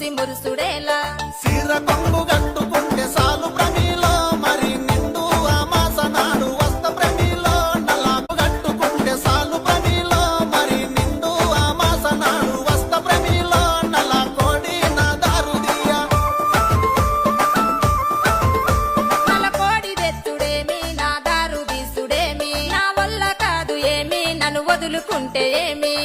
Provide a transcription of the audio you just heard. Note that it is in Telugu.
చూసి మురుసుడేలా సీర కొంగు గట్టుకుంటే సాలు ప్రమిలో మరి నిండు అమాస నాడు వస్త ప్రమిలో నల్లాకు గట్టుకుంటే సాలు ప్రమిలో మరి నిండు అమాస నాడు వస్త ప్రమిలో నల్ల కోడి నా దారుదియా నల్ల కోడి తెచ్చుడేమి నా దారు తీసుడేమి నా వల్ల కాదు ఏమి నన్ను వదులుకుంటే ఏమి